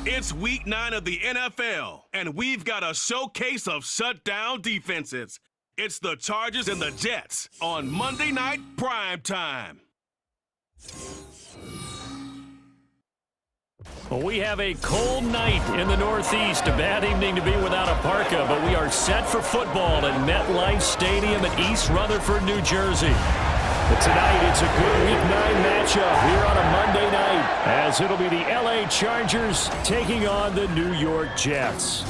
It's week 9 of the NFL, and we've got a showcase of shutdown defenses. It's the Chargers and the Jets on Monday Night Prime Time. Well, we have a cold night in the Northeast. A bad evening to be without a parka, but we are set for football at MetLife Stadium in East Rutherford, New Jersey. But tonight, it's a good Week 9 matchup here on a Monday night, as it'll be the LA Chargers taking on the New York Jets.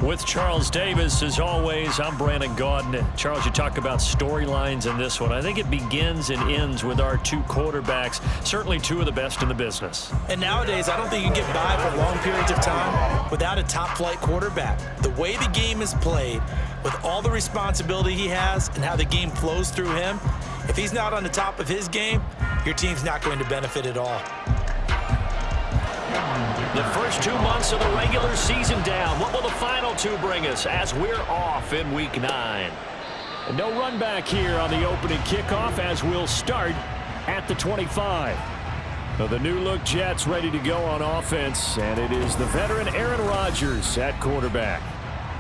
With Charles Davis, as always, I'm Brandon Gaudin. Charles, you talk about storylines in this one. I think it begins and ends with our two quarterbacks, certainly two of the best in the business. And nowadays, I don't think you can get by for long periods of time without a top-flight quarterback. The way the game is played, with all the responsibility he has and how the game flows through him, if he's not on the top of his game, your team's not going to benefit at all. The first 2 months of the regular season down. What will the final two bring us as we're off in Week 9? And no run back here on the opening kickoff as we'll start at the 25. So the new-look Jets ready to go on offense, and it is the veteran Aaron Rodgers at quarterback.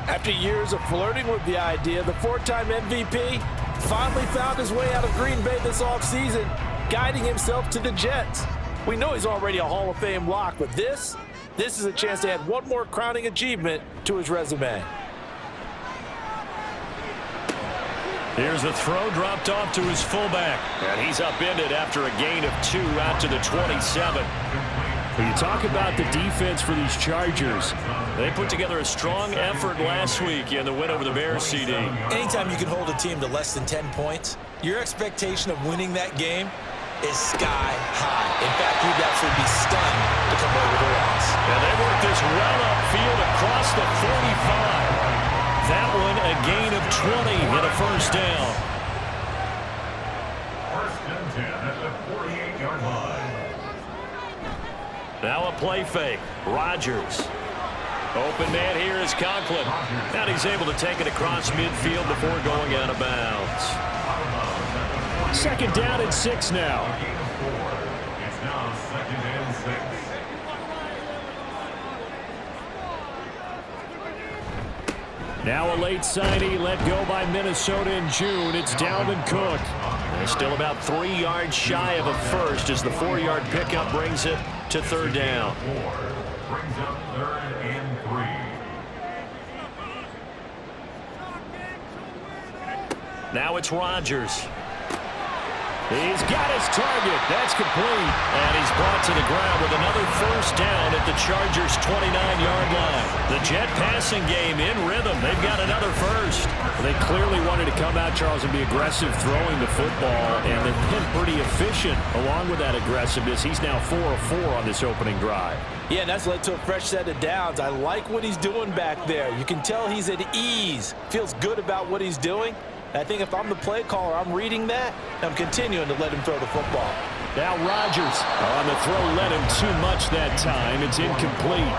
After years of flirting with the idea, the four-time MVP finally found his way out of Green Bay this offseason, guiding himself to the Jets. We know he's already a Hall of Fame lock, but this is a chance to add one more crowning achievement to his resume. Here's the throw dropped off to his fullback, and he's upended after a gain of 2 out to the 27. When you talk about the defense for these Chargers, they put together a strong effort last week in the win over the Bears, CD. Anytime you can hold a team to less than 10 points, your expectation of winning that game is sky high. In fact, you'd absolutely be stunned to come away with a loss. And they work this well upfield across the 45. That one a gain of 20 and a first down. First and 10 at the 48-yard line. Now a play fake. Rodgers. Open man here is Conklin. And he's able to take it across midfield before going out of bounds. Second down and 6 now. It's now second and 6. Now a late signing let go by Minnesota in June. It's Dalvin Cook. They're still about 3 yards shy of a first as the 4-yard pickup brings it to third down. Brings up third and 3. Now it's Rodgers. He's got his target. That's complete. And he's brought to the ground with another first down at the Chargers' 29-yard line. The Jet passing game in rhythm. They've got another first. They clearly wanted to come out, Charles, and be aggressive throwing the football, and they've been pretty efficient along with that aggressiveness. He's now 4 of 4 on this opening drive. Yeah, and that's led to a fresh set of downs. I like what he's doing back there. You can tell he's at ease. Feels good about what he's doing. I think if I'm the play caller, I'm reading that, and I'm continuing to let him throw the football. Now Rodgers on the throw, led him too much that time. It's incomplete.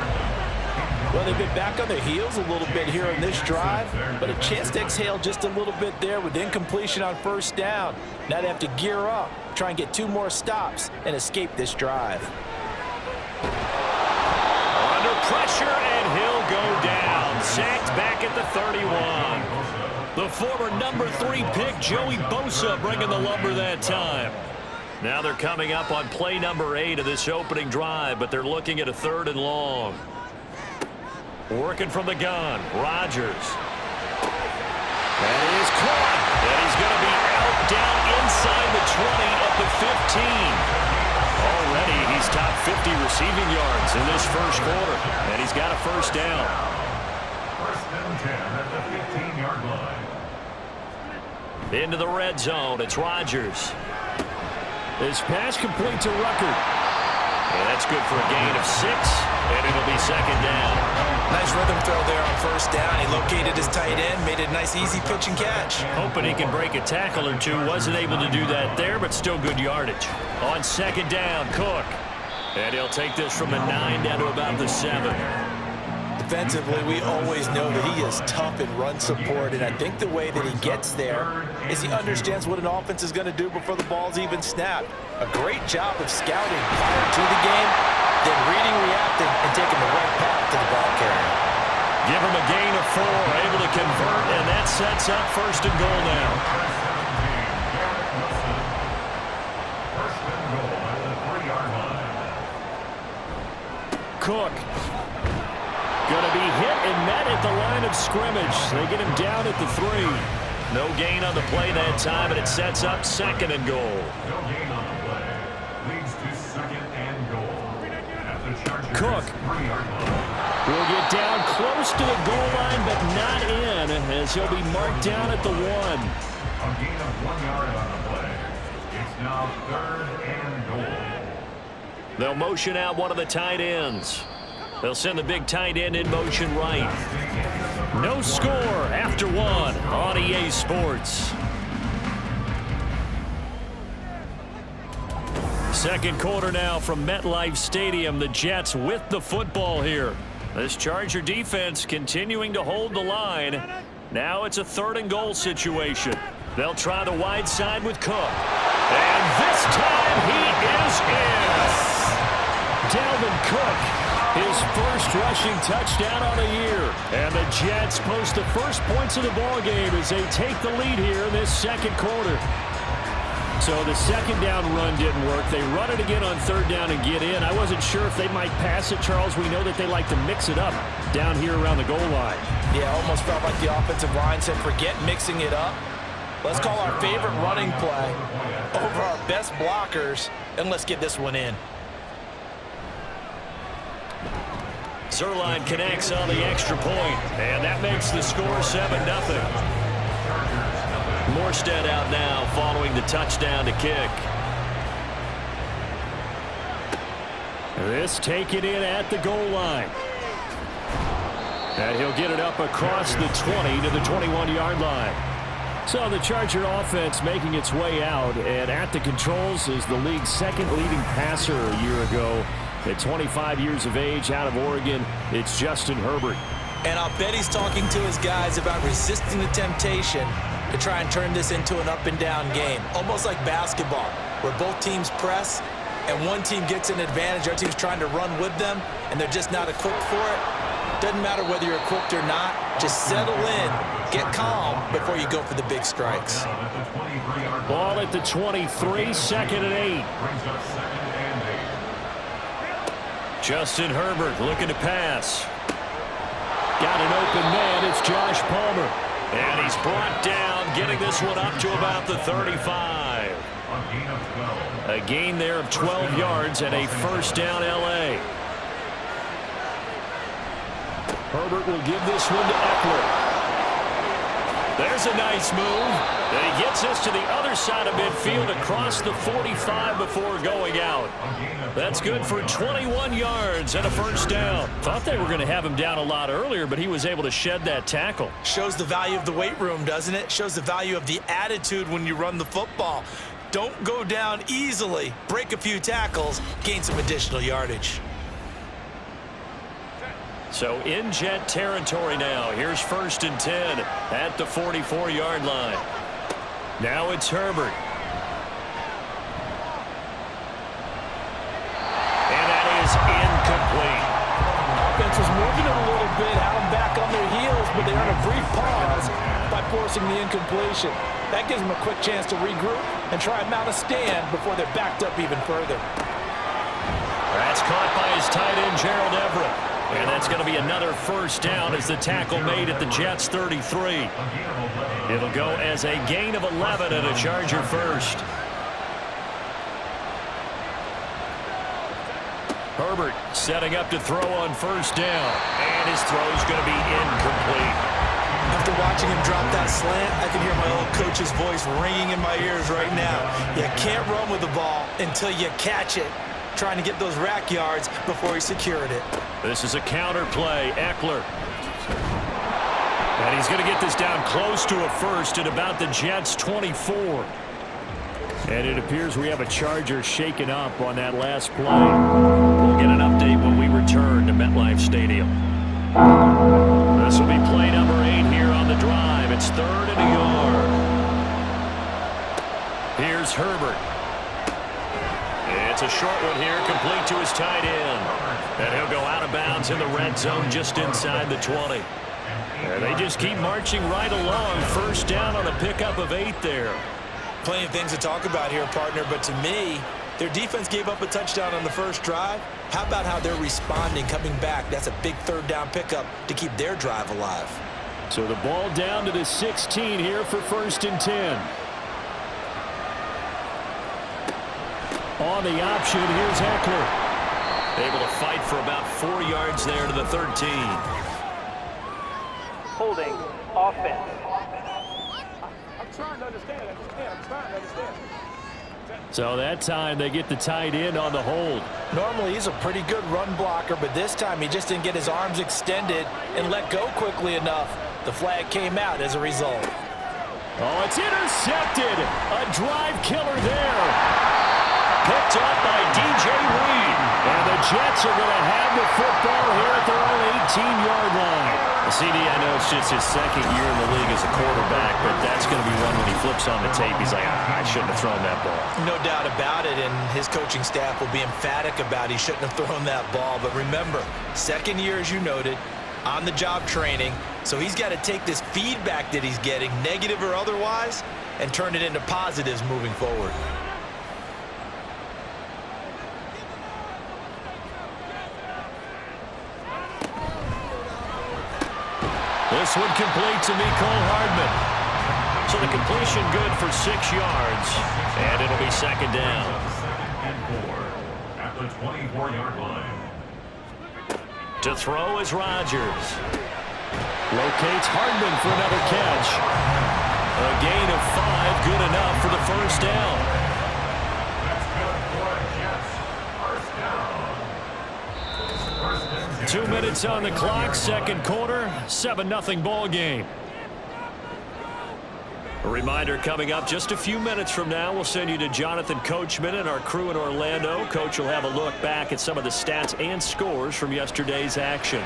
Well, they've been back on their heels a little bit here in this drive, but a chance to exhale just a little bit there with incompletion on first down. Now they have to gear up, try and get 2 more stops, and escape this drive. Under pressure, and he'll go down. Sacked back at the 31. The former number 3 pick, Joey Bosa, bringing the lumber that time. Now they're coming up on play number 8 of this opening drive, but they're looking at a 3rd and long. Working from the gun, Rodgers. That is caught. And he's going to be out down inside the 20 at the 15. Already he's top 50 receiving yards in this first quarter, and he's got a first down. First and 10 at the 15-yard line. Into the red zone, it's Rodgers. This pass complete to Ruckert. And that's good for a gain of 6, and it'll be second down. Nice rhythm throw there on first down. He located his tight end, made it a nice easy pitch and catch. Hoping he can break a tackle or two. Wasn't able to do that there, but still good yardage. On second down, Cook. And he'll take this from the 9 down to about the 7. defensively, we always know that he is tough in run support, and I think the way that he gets there is he understands what an offense is going to do before the ball's even snapped. A great job of scouting prior to the game, then reading, reacting, and taking the right path to the ball carrier. Give him a gain of 4, able to convert, and that sets up 1st and goal now. First and goal at the 3-yard line. Cook. Going to be hit and met at the line of scrimmage. They get him down at the 3. No gain on the play that time, and it sets up 2nd and goal. No gain on the play. Leads to 2nd and goal. At the Chargers Cook 3-yard line. Will get down close to the goal line, but not in, as he'll be marked down at the 1. A gain of 1 yard on the play. It's now 3rd and goal. They'll motion out one of the tight ends. They'll send the big tight end in motion right. No score after 1 on EA Sports. Second quarter now from MetLife Stadium. The Jets with the football here. This Charger defense continuing to hold the line. Now it's a 3rd and goal situation. They'll try the wide side with Cook. And this time he is in. Dalvin Cook, his first rushing touchdown on the year. And the Jets post the first points of the ball game as they take the lead here in this second quarter. So the second down run didn't work. They run it again on 3rd down and get in. I wasn't sure if they might pass it, Charles. We know that they like to mix it up down here around the goal line. Yeah, almost felt like the offensive line said, forget mixing it up. Let's call our favorite running play over our best blockers, and let's get this one in. Zerline connects on the extra point, and that makes the score 7-0. Morstead out now following the touchdown to kick. This taken in at the goal line. And he'll get it up across the 20 to the 21-yard line. So the Charger offense making its way out, and at the controls is the league's 2nd leading passer a year ago. At 25 years of age, out of Oregon, it's Justin Herbert. And I'll bet he's talking to his guys about resisting the temptation to try and turn this into an up-and-down game. Almost like basketball, where both teams press, and one team gets an advantage, the other team's trying to run with them, and they're just not equipped for it. Doesn't matter whether you're equipped or not. Just settle in, get calm before you go for the big strikes. Ball at the 23, 2nd and 8. Brings up 2nd and 8. Justin Herbert looking to pass. Got an open man. It's Josh Palmer. And he's brought down, getting this one up to about the 35. A gain there of 12 yards and a 1st down L.A. Herbert will give this one to Eckler. There's a nice move. And he gets us to the other side of midfield across the 45 before going out. That's good for 21 yards and a 1st down. Thought they were going to have him down a lot earlier, but he was able to shed that tackle. Shows the value of the weight room, doesn't it? Shows the value of the attitude when you run the football. Don't go down easily. Break a few tackles, gain some additional yardage. So in Jet territory now. Here's 1st and 10 at the 44-yard line. Now it's Herbert. And that is incomplete. Offense was moving it a little bit, had them back on their heels, but they earned a brief pause by forcing the incompletion. That gives them a quick chance to regroup and try and mount a stand before they're backed up even further. That's caught by his tight end, Gerald Everett. And that's going to be another 1st down as the tackle made at the Jets' 33. It'll go as a gain of 11 and a Charger 1st. Herbert setting up to throw on 1st down. And his throw's going to be incomplete. After watching him drop that slant, I can hear my old coach's voice ringing in my ears right now. You can't run with the ball until you catch it. Trying to get those rack yards before he secured it. This is a counter play. Eckler. And he's going to get this down close to a 1st at about the Jets' 24. And it appears we have a Charger shaken up on that last play. We'll get an update when we return to MetLife Stadium. This will be play number 8 here on the drive. It's 3rd and a yard. Here's Herbert. It's a short one here, complete to his tight end. And he'll go out of bounds in the red zone just inside the 20. And they just keep marching right along. First down on a pickup of 8 there. Plenty of things to talk about here, partner, but to me, their defense gave up a touchdown on the first drive. How about how they're responding, coming back? That's a big 3rd down pickup to keep their drive alive. So the ball down to the 16 here for 1st and 10. On the option, here's Eckler. Able to fight for about 4 yards there to the 13. Holding offense. I'm trying to understand. I'm trying to understand. So that time they get the tight end on the hold. Normally he's a pretty good run blocker, but this time he just didn't get his arms extended and let go quickly enough. The flag came out as a result. Oh, it's intercepted. A drive killer there. Picked up by DJ Reed. And the Jets are going to have the football here at their own 18-yard line. CD, I know it's just his 2nd year in the league as a quarterback, but that's going to be one when he flips on the tape. He's like, I shouldn't have thrown that ball. No doubt about it, and his coaching staff will be emphatic about he shouldn't have thrown that ball. But remember, 2nd year, as you noted, on-the-job training, so he's got to take this feedback that he's getting, negative or otherwise, and turn it into positives moving forward. This one complete to Mecole Hardman. So the completion good for 6 yards. And it'll be 2nd down. And 4 at the 24-yard line. To throw is Rodgers. Locates Hardman for another catch. A gain of 5, good enough for the 1st down. That's good for Jets. First down. 2 minutes on the clock, 2nd quarter, 7-0 ball game. A reminder coming up just a few minutes from now, we'll send you to Jonathan Coachman and our crew in Orlando. Coach will have a look back at some of the stats and scores from yesterday's action.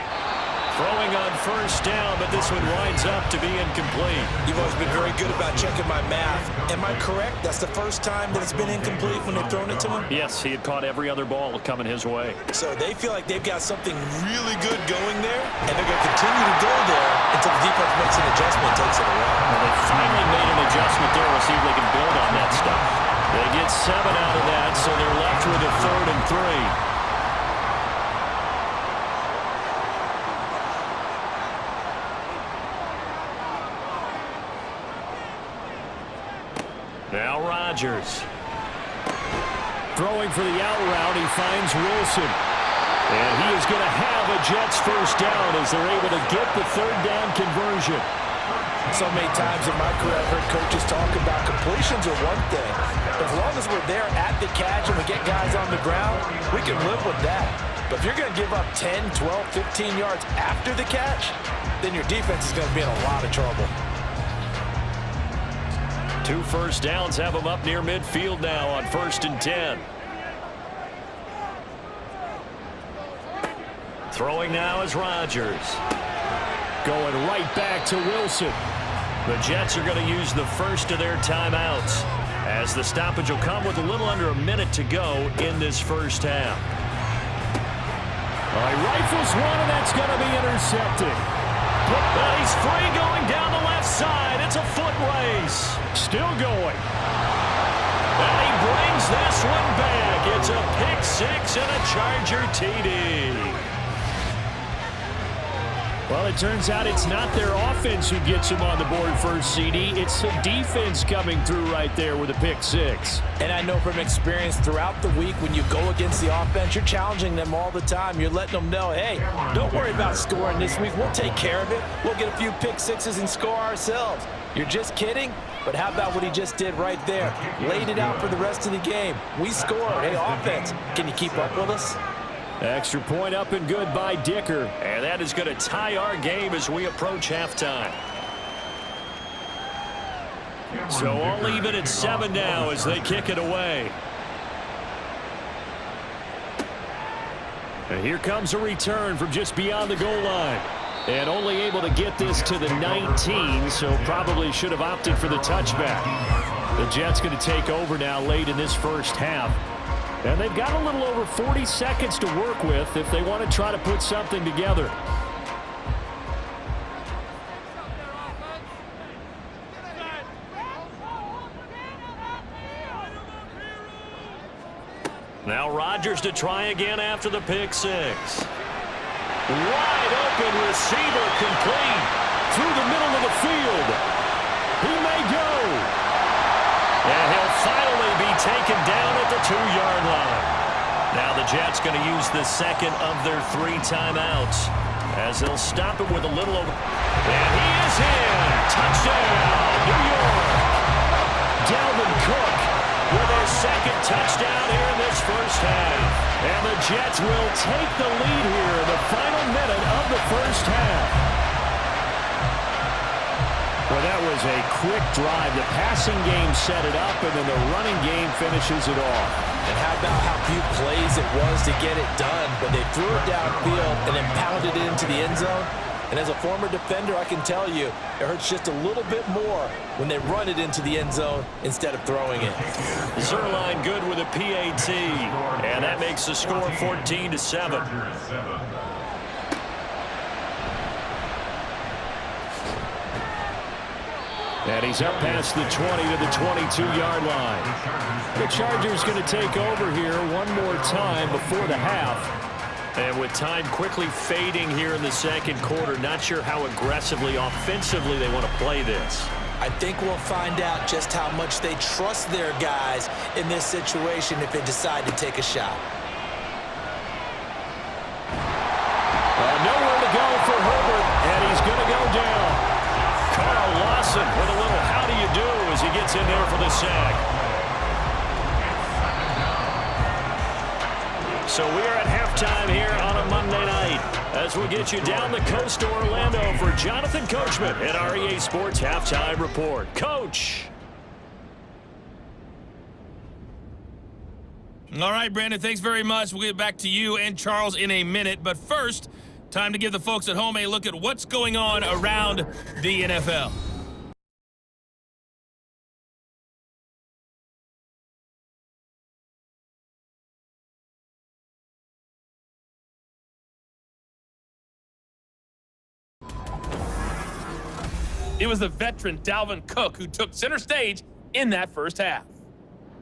Throwing on 1st down, but this one winds up to be incomplete. You've always been very good about checking my math. Am I correct? That's the first time that it's been incomplete when they've thrown it to him? Yes, he had caught every other ball coming his way. So they feel like they've got something really good going there, and they're going to continue to go there until the defense makes an adjustment and takes it away. Well, they finally made an adjustment there. We'll see if they can build on that stuff. They get 7 out of that, so they're left with a 3rd and 3. Now Rodgers. Throwing for the out route, he finds Wilson. And he is going to have a Jets 1st down as they're able to get the 3rd down conversion. So many times in my career, I've heard coaches talk about completions are one thing. But as long as we're there at the catch and we get guys on the ground, we can live with that. But if you're going to give up 10, 12, 15 yards after the catch, then your defense is going to be in a lot of trouble. 2 first downs have them up near midfield now on 1st and 10. Throwing now is Rodgers. Going right back to Wilson. The Jets are going to use the first of their timeouts, as the stoppage will come with a little under a minute to go in this first half. He rifles one, and that's going to be intercepted. But he's free going down the left side. It's a foot race. Still going. And he brings this one back. It's a pick six and a Charger TD. Well, it turns out it's not their offense who gets him on the board first, CD. It's the defense coming through right there with a pick six. And I know from experience throughout the week, when you go against the offense, you're challenging them all the time. You're letting them know, hey, don't worry about scoring this week. We'll take care of it. We'll get a few pick sixes and score ourselves. You're just kidding? But how about what he just did right there? Laid it out for the rest of the game. We scored. Hey, offense, can you keep up with us? Extra point up and good by Dicker. And that is going to tie our game as we approach halftime. So all even at 7 now as they kick it away. And here comes a return from just beyond the goal line. And only able to get this to the 19, so probably should have opted for the touchback. The Jets going to take over now late in this first half. And they've got a little over 40 seconds to work with if they want to try to put something together. Now Rodgers to try again after the pick six. Wide open receiver complete through the middle of the field. He may go. And he'll finally be taken down at the 2-yard line. Now the Jets going to use the second of their 3 timeouts as they'll stop it with a little over. And he is in. Touchdown, New York. Dalvin Cook with their second touchdown here in this first half. And the Jets will take the lead here in the final minute of the first half. Well, that was a quick drive. The passing game set it up, and then the running game finishes it off. And how about how few plays it was to get it done, but they threw it downfield and then pounded it into the end zone. And as a former defender, I can tell you, it hurts just a little bit more when they run it into the end zone instead of throwing it. Zerline good with a PAT, and that makes the score 14-7. And he's up past the 20 to the 22-yard line. The Chargers going to take over here one more time before the half. And with time quickly fading here in the second quarter, not sure how aggressively, offensively they want to play this. I think we'll find out just how much they trust their guys in this situation if they decide to take a shot. Nowhere to go for Herbert, and he's going to go down. Carl Lawson with a little how do you do as he gets in there for the sack. So we are at halftime here on a Monday night as we get you down the coast to Orlando for Jonathan Coachman at our EA Sports Halftime Report. Coach. All right, Brandon, thanks very much. We'll get back to you and Charles in a minute. But first, time to give the folks at home a look at what's going on around the NFL. It was the veteran Dalvin Cook who took center stage in that first half.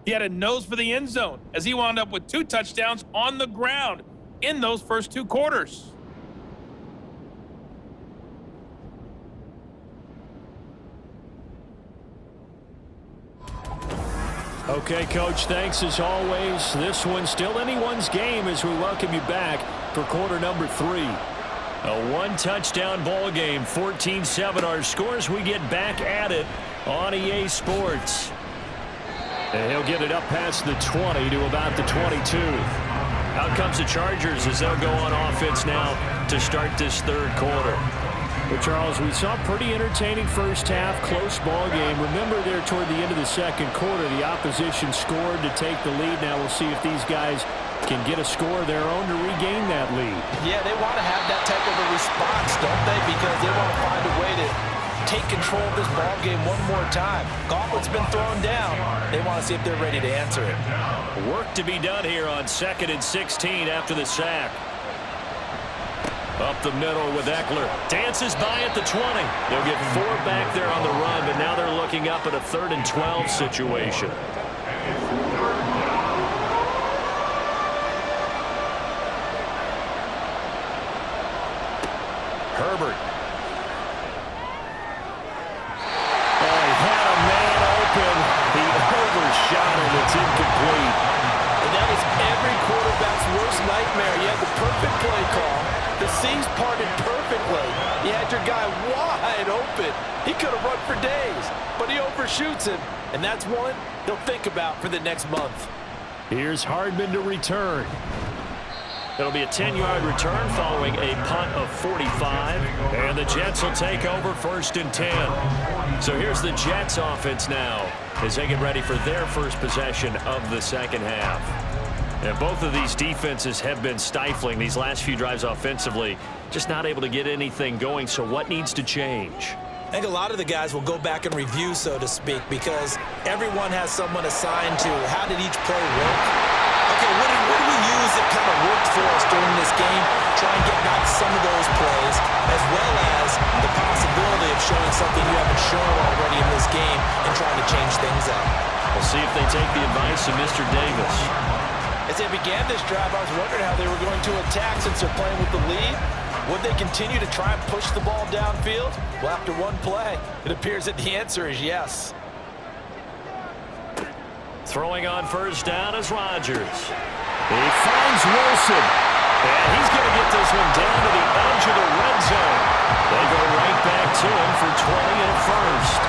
He had a nose for the end zone as he wound up with 2 touchdowns on the ground in those first 2 quarters. Okay, Coach, thanks as always. This one's still anyone's game as we welcome you back for quarter number 3. A 1-touchdown ball game, 14-7 our scores. We get back at it on EA Sports. And he'll get it up past the 20 to about the 22. Out comes the Chargers as they'll go on offense now to start this third quarter. Well, Charles, we saw a pretty entertaining first half, close ball game. Remember there toward the end of the second quarter, the opposition scored to take the lead. Now we'll see if these guys can get a score of their own to regain that lead. Yeah, they want to have that type of a response, don't they? Because they want to find a way to take control of this ball game one more time. Gauntlet's been thrown down. They want to see if they're ready to answer it. Work to be done here on 2nd and 16 after the sack. Up the middle with Eckler. Dances by at the 20. They'll get 4 back there on the run, but now they're looking up at a 3rd and 12 situation. Herbert. Oh, he had a man open. He overshot him. It's incomplete. And that is every quarterback's worst nightmare. You had the perfect play call. The seams parted perfectly. You had your guy wide open. He could have run for days, but he overshoots him. And that's one he'll think about for the next month. Here's Hardman to return. It'll be a 10-yard return following a punt of 45. And the Jets will take over 1st and 10. So here's the Jets offense now as they get ready for their first possession of the second half. And both of these defenses have been stifling these last few drives offensively. Just not able to get anything going, so what needs to change? I think a lot of the guys will go back and review, so to speak, because everyone has someone assigned to how did each play work. Okay, what did we use that kind of worked for us during this game? Try and get back some of those plays, as well as the possibility of showing something you haven't shown already in this game and trying to change things up. We'll see if they take the advice of Mr. Davis. As they began this drive, I was wondering how they were going to attack since they're playing with the lead. Would they continue to try and push the ball downfield? Well, after one play, it appears that the answer is yes. Throwing on first down is Rodgers. He finds Wilson. And he's going to get this one down to the edge of the red zone. They go right back to him for 20 and a first.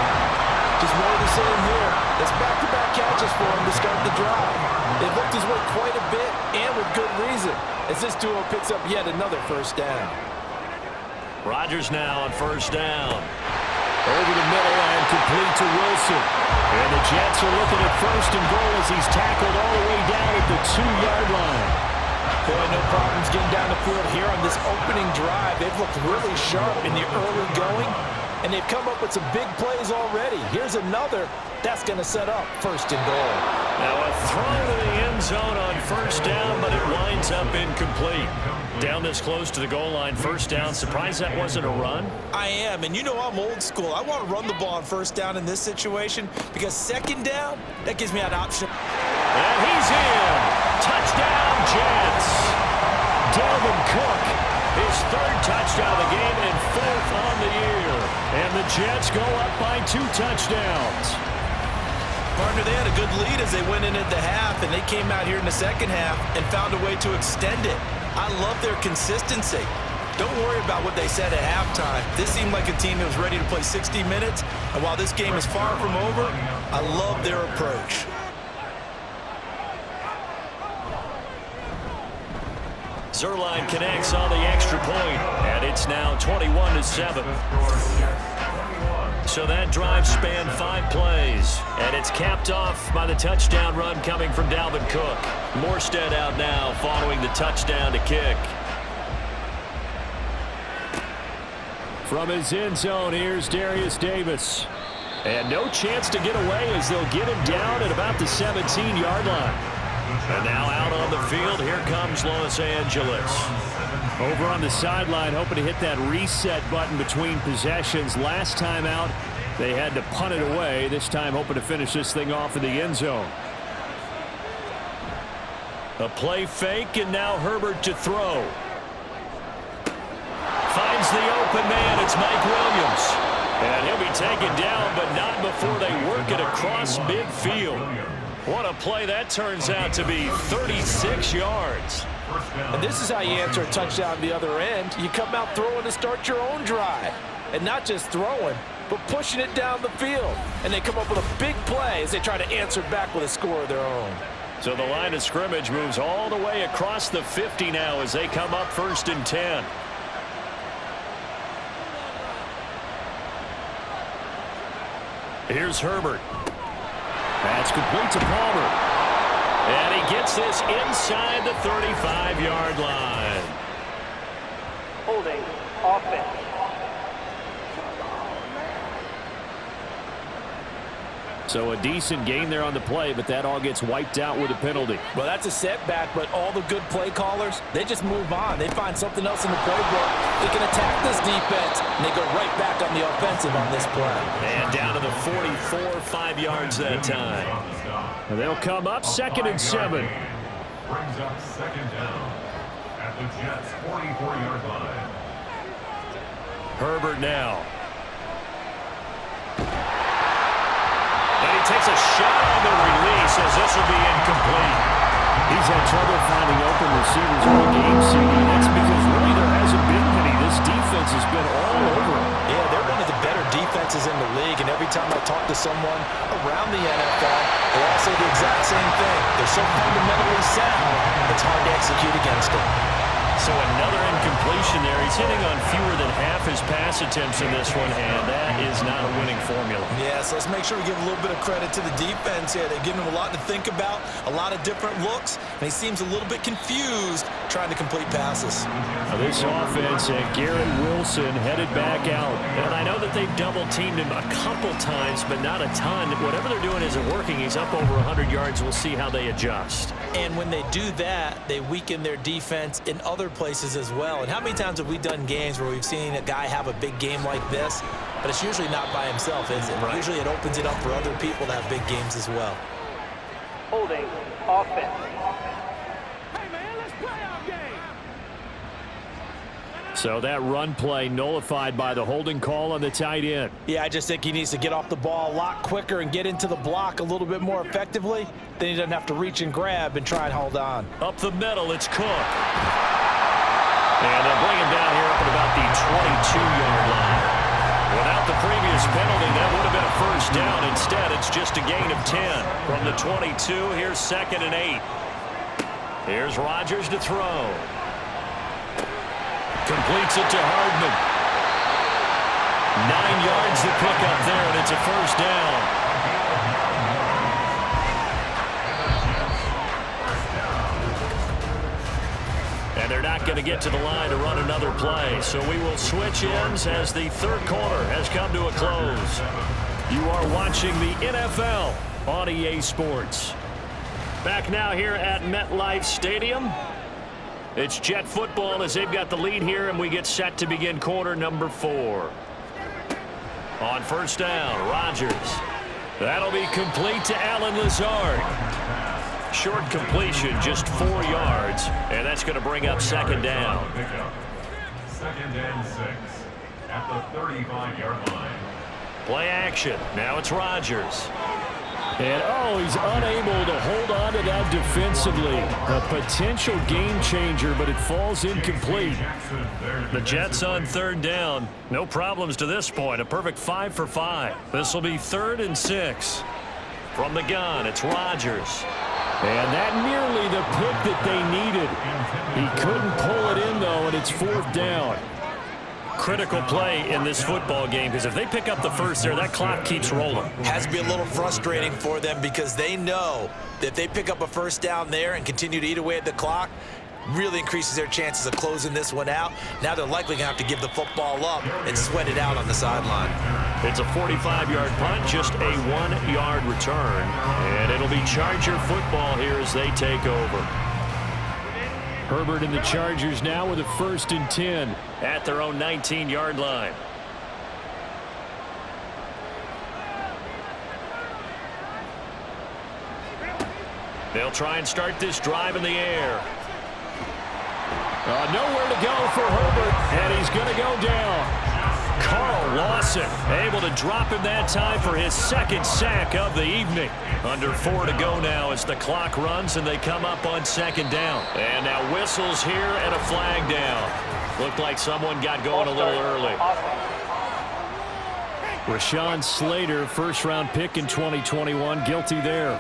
Just more of the same here. It's back-to-back catches for him to start the drive. They've looked his way quite a bit, and with good reason, as this duo picks up yet another first down. Rodgers now on first down. Over the middle and complete to Wilson. And the Jets are looking at first and goal as he's tackled all the way down at the 2-yard line. Boy, no problems getting down the field here on this opening drive. They've looked really sharp in the early going, and they've come up with some big plays already. Here's another that's going to set up first and goal. Now a throw to the end zone on first down, but it winds up incomplete. Down this close to the goal line, first down. Surprised that wasn't a run? I am, and you know I'm old school. I want to run the ball on first down in this situation because second down, that gives me an option. And he's in. Touchdown, Jets. Dalvin Cook, his third touchdown of the game and fourth on the year. And the Jets go up by 2 touchdowns. Partner, they had a good lead as they went in at the half, and they came out here in the second half and found a way to extend it. I love their consistency. Don't worry about what they said at halftime. This seemed like a team that was ready to play 60 minutes, and while this game is far from over, I love their approach. Zerline connects on the extra point, and it's now 21-7. So that drive spanned 5 plays, and it's capped off by the touchdown run coming from Dalvin Cook. Morstead out now following the touchdown to kick. From his end zone, here's Darius Davis. And no chance to get away as they'll get him down at about the 17-yard line. And now out on the field, here comes Los Angeles. Over on the sideline, hoping to hit that reset button between possessions. Last time out, they had to punt it away. This time, hoping to finish this thing off in the end zone. A play fake, and now Herbert to throw. Finds the open man. It's Mike Williams. And he'll be taken down, but not before they work it across midfield. What a play that turns out to be, 36 yards. And this is how you answer a touchdown the other end. You come out throwing to start your own drive. And not just throwing, but pushing it down the field. And they come up with a big play as they try to answer back with a score of their own. So the line of scrimmage moves all the way across the 50 now as they come up first and 10. Here's Herbert. That's complete to Palmer. And he gets this inside the 35-yard line. Holding offense. So a decent gain there on the play, but that all gets wiped out with a penalty. Well, that's a setback, but all the good play callers, they just move on. They find something else in the playbook. They can attack this defense, and they go right back on the offensive on this play. And down to the 44, 5 yards that time. And they'll come up second and 7. Brings up second down at the Jets' 44-yard line. Herbert now. And he takes a shot on the release as this will be incomplete. He's had trouble finding open receivers all game, CD. That's because really there hasn't been many. This defense has been all over him. Yeah, they're one of the better defenses in the league, and every time I talk to someone around the NFL, they all say the exact same thing. They're so fundamentally sound, it's hard to execute against them. So another incompletion there. He's hitting on fewer than half his pass attempts in this one, and that is not a winning formula. Yeah, so let's make sure we give a little bit of credit to the defense here. They're giving him a lot to think about, a lot of different looks, and he seems a little bit confused trying to complete passes. Now this offense, Garrett Wilson headed back out. And I know that they've double-teamed him a couple times, but not a ton. Whatever they're doing isn't working. He's up over 100 yards. We'll see how they adjust. And when they do that, they weaken their defense in other places as well. And how many times have we done games where we've seen a guy have a big game like this, but it's usually not by himself, is it? Right. Usually it opens it up for other people to have big games as well. Holding offense. So that run play nullified by the holding call on the tight end. Yeah, I just think he needs to get off the ball a lot quicker and get into the block a little bit more effectively. Then he doesn't have to reach and grab and try and hold on. Up the middle, it's Cook. And they'll bring him down here up at about the 22-yard line. Without the previous penalty, that would have been a first down. Instead, it's just a gain of 10. From the 22, here's 2nd and 8. Here's Rodgers to throw. Completes it to Hardman. 9 yards to pick up there, and it's a first down. And they're not going to get to the line to run another play. So we will switch ends as the third quarter has come to a close. You are watching the NFL on EA Sports. Back now here at MetLife Stadium. It's Jet football as they've got the lead here, and we get set to begin quarter number 4. On first down, Rodgers. That'll be complete to Allen Lazard. Short completion, just 4 yards, and that's going to bring up 2nd down. 2nd and 6 at the 35-yard line. Play action. Now it's Rodgers. And, he's unable to hold on to that defensively. A potential game changer, but it falls incomplete. The Jets on 3rd down. No problems to this point. A perfect 5 for 5. This will be 3rd and 6. From the gun, it's Rodgers. And that nearly the pick that they needed. He couldn't pull it in, though, and it's 4th down. Critical play in this football game, because if they pick up the first there, that clock keeps rolling. Has to be a little frustrating for them because they know that if they pick up a first down there and continue to eat away at the clock, really increases their chances of closing this one out. Now they're likely going to have to give the football up and sweat it out on the sideline. It's a 45-yard punt, just a 1-yard return. And it'll be Charger football here as they take over. Herbert and the Chargers now with a 1st and 10 at their own 19-yard line. They'll try and start this drive in the air. Nowhere to go for Herbert, and he's going to go down. Carl Lawson able to drop him that time for his 2nd sack of the evening. Under 4 to go now as the clock runs and they come up on 2nd down. And now whistles here and a flag down. Looked like someone got going a little early. Rashawn Slater, 1st-round pick in 2021, guilty there.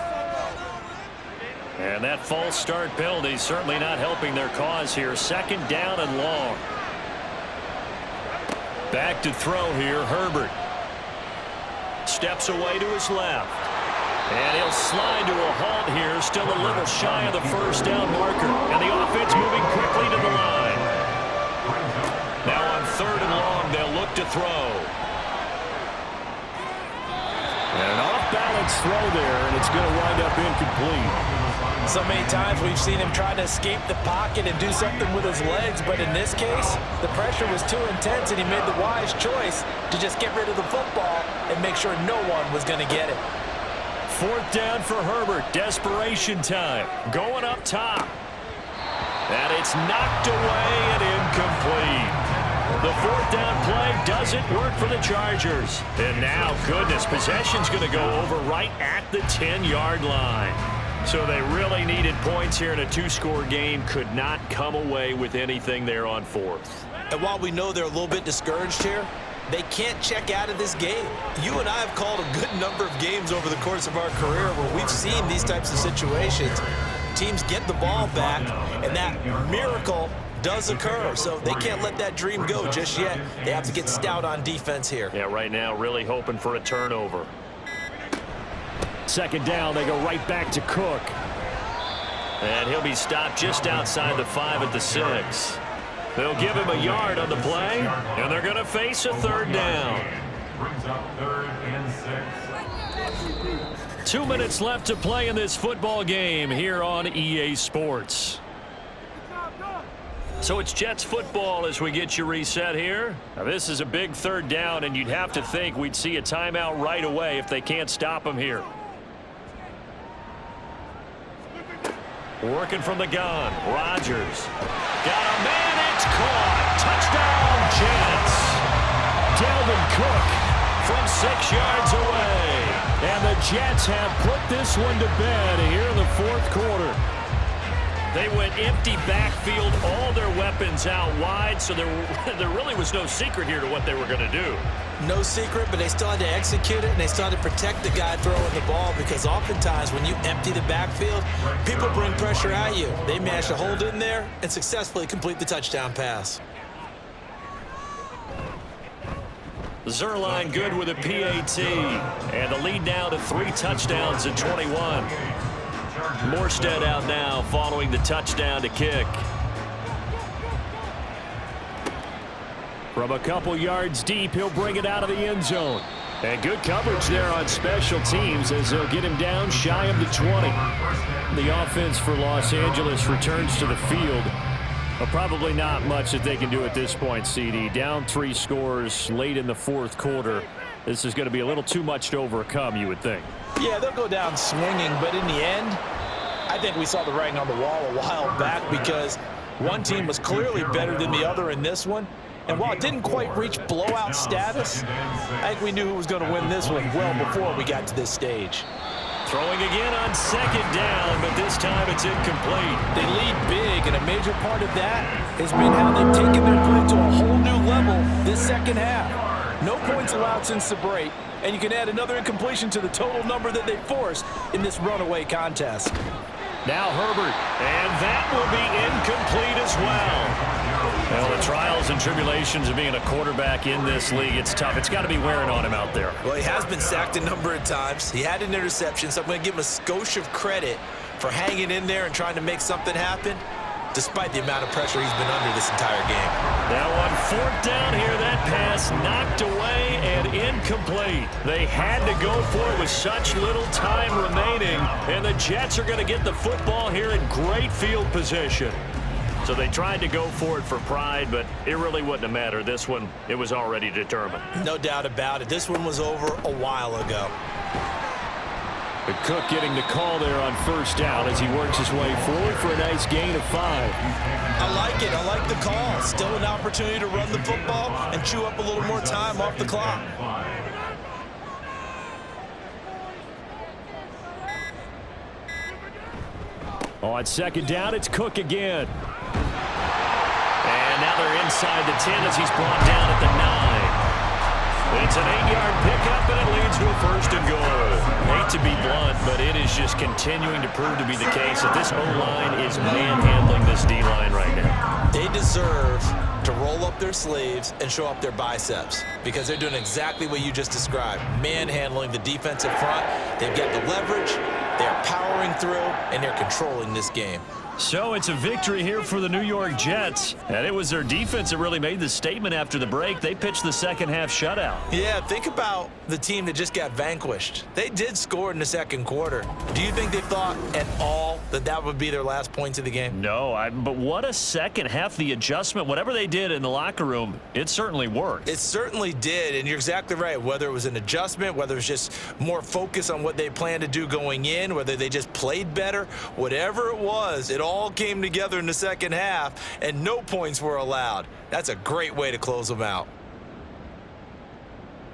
And that false start penalty certainly not helping their cause here. 2nd down and long. Back to throw here, Herbert. Steps away to his left. And he'll slide to a halt here, still a little shy of the first down marker. And the offense moving quickly to the line. Now on 3rd and long, they'll look to throw. And an off-balance throw there, and it's going to wind up incomplete. So many times we've seen him try to escape the pocket and do something with his legs, but in this case, the pressure was too intense, and he made the wise choice to just get rid of the football and make sure no one was going to get it. 4th down for Herbert. Desperation time. Going up top. And it's knocked away and incomplete. The 4th down play doesn't work for the Chargers. And now, goodness, possession's going to go over right at the 10-yard line. So they really needed points here in a 2-score game. Could not come away with anything there on 4th. And while we know they're a little bit discouraged here, they can't check out of this game. You and I have called a good number of games over the course of our career where we've seen these types of situations. Teams get the ball back, and that miracle does occur, so they can't let that dream go just yet. They have to get stout on defense here. Yeah, right now really hoping for a turnover. Second down, they go right back to Cook. And he'll be stopped just outside the 5 at the 6. They'll give him a yard on the play, and they're going to face a third down. Brings up 3rd and 6. 2 minutes left to play in this football game here on EA Sports. So it's Jets football as we get you reset here. Now this is a big third down, and you'd have to think we'd see a timeout right away if they can't stop him here. Working from the gun, Rodgers. Got a man, it's caught. Touchdown, Jets. Dalvin Cook from 6 yards away. And the Jets have put this one to bed here in the 4th quarter. They went empty backfield, all their weapons out wide, so there really was no secret here to what they were going to do. No secret, but they still had to execute it, and they still had to protect the guy throwing the ball, because oftentimes when you empty the backfield, people bring pressure at you. They managed to hold in there and successfully complete the touchdown pass. Zerline good with a PAT, and the lead now to 3 touchdowns at 21. Morstead out now following the touchdown to kick. From a couple yards deep, he'll bring it out of the end zone. And good coverage there on special teams as they'll get him down shy of the 20. The offense for Los Angeles returns to the field. But probably not much that they can do at this point, CD. Down 3 scores late in the 4th quarter. This is going to be a little too much to overcome, you would think. Yeah, they'll go down swinging, but in the end, I think we saw the writing on the wall a while back, because one team was clearly better than the other in this one. And while it didn't quite reach blowout status, I think we knew who was going to win this one well before we got to this stage. Throwing again on 2nd down, but this time it's incomplete. They lead big, and a major part of that has been how they've taken their play to a whole new level this second half. No points allowed since the break, and you can add another incompletion to the total number that they forced in this runaway contest. Now Herbert, and that will be incomplete as well. Well, the trials and tribulations of being a quarterback in this league, it's tough. It's got to be wearing on him out there. Well, he has been sacked a number of times. He had an interception, so I'm going to give him a skosh of credit for hanging in there and trying to make something happen, despite the amount of pressure he's been under this entire game. Now on 4th down here, that pass knocked away and incomplete. They had to go for it with such little time remaining, and the Jets are going to get the football here in great field position. So they tried to go for it for pride, but it really wouldn't have mattered. This one, it was already determined. No doubt about it. This one was over a while ago. But Cook getting the call there on 1st down as he works his way forward for a nice gain of 5. I like it. I like the call. Still an opportunity to run the football and chew up a little more time off the clock. On 2nd down, it's Cook again. And now they're inside the 10 as he's brought down at the 9. It's an 8-yard pickup, and it leads to a 1st and goal. Hate to be blunt, but it is just continuing to prove to be the case that this O-line is manhandling this D-line right now. They deserve to roll up their sleeves and show up their biceps, because they're doing exactly what you just described, manhandling the defensive front. They've got the leverage, they're powering through, and they're controlling this game. So it's a victory here for the New York Jets, and it was their defense that really made the statement after the break. They pitched the second half shutout. Yeah, think about the team that just got vanquished. They did score in the 2nd quarter. Do you think they thought at all that that would be their last points of the game? No, but what a second half. The adjustment, whatever they did in the locker room, it certainly worked. It certainly did, and you're exactly right. Whether it was an adjustment, whether it was just more focus on what they planned to do going in, whether they just played better, whatever it was, it all came together in the second half, and no points were allowed. That's a great way to close them out.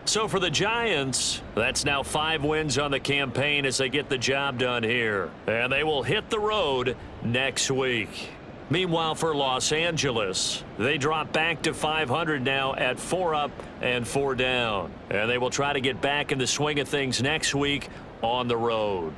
So for the Giants, that's now 5 wins on the campaign as they get the job done here. And they will hit the road next week. Meanwhile, for Los Angeles, they drop back to 500 now at 4 up and 4 down. And they will try to get back in the swing of things next week on the road.